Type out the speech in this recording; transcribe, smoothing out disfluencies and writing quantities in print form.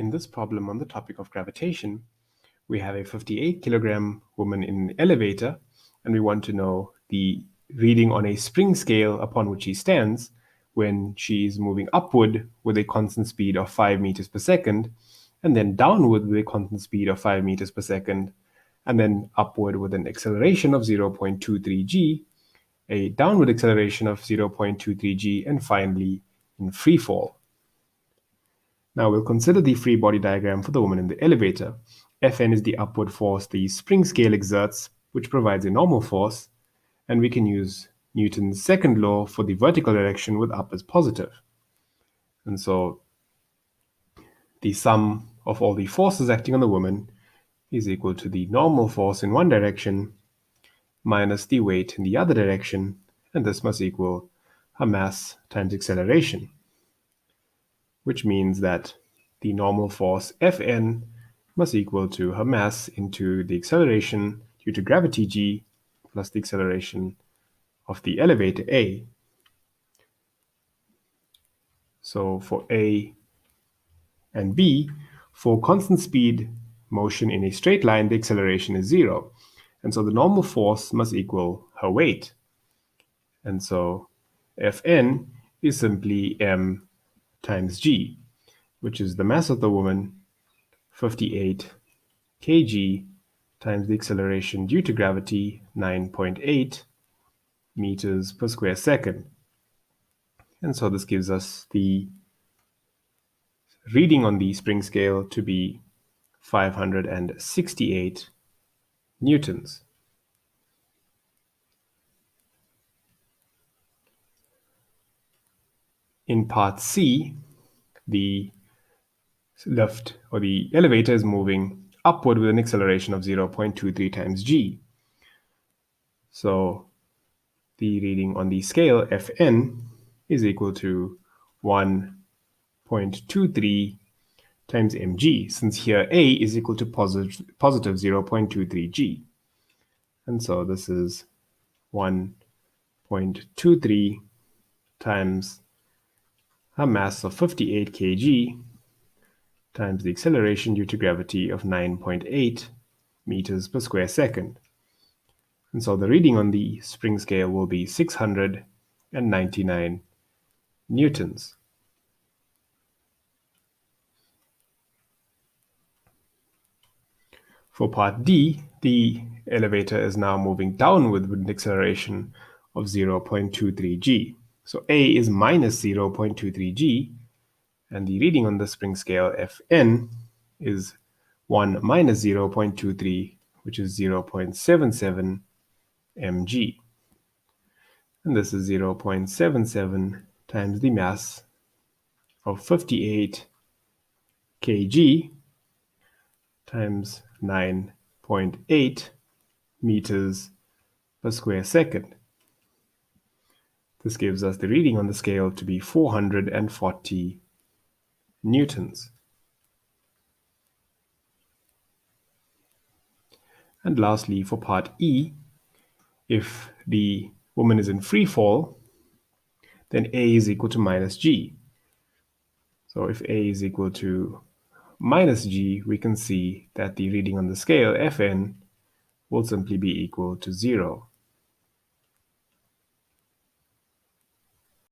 In this problem on the topic of gravitation, we have a 58 kilogram woman in an elevator, and we want to know the reading on a spring scale upon which she stands when she is moving upward with a constant speed of 5 meters per second, and then downward with a constant speed of 5 meters per second, and then upward with an acceleration of 0.23 g, a downward acceleration of 0.23 g, and finally in free fall. Now we'll consider the free body diagram for the woman in the elevator. Fn is the upward force the spring scale exerts, which provides a normal force, and we can use Newton's second law for the vertical direction with up as positive. And so the sum of all the forces acting on the woman is equal to the normal force in one direction minus the weight in the other direction, and this must equal her mass times acceleration, which means that the normal force Fn must equal to her mass into the acceleration due to gravity g plus the acceleration of the elevator A. So for A and B, for constant speed motion in a straight line, the acceleration is 0. And so the normal force must equal her weight. And so Fn is simply m times g, which is the mass of the woman, 58 kg, times the acceleration due to gravity, 9.8 meters per square second. And so this gives us the reading on the spring scale to be 568 newtons. In part C, the lift or the elevator is moving upward with an acceleration of 0.23 times g. So the reading on the scale Fn is equal to 1.23 times mg, since here A is equal to positive 0.23 g. And so this is 1.23 times a mass of 58 kg times the acceleration due to gravity of 9.8 meters per square second. And so the reading on the spring scale will be 699 newtons. For part D, the elevator is now moving downward with an acceleration of 0.23 g. So A is minus 0.23 g, and the reading on the spring scale Fn is 1 minus 0.23, which is 0.77 mg. And this is 0.77 times the mass of 58 kg times 9.8 meters per square second. This gives us the reading on the scale to be 440 newtons. And lastly, for part E, if the woman is in free fall, then A is equal to minus g. So if A is equal to minus g, we can see that the reading on the scale Fn will simply be equal to 0.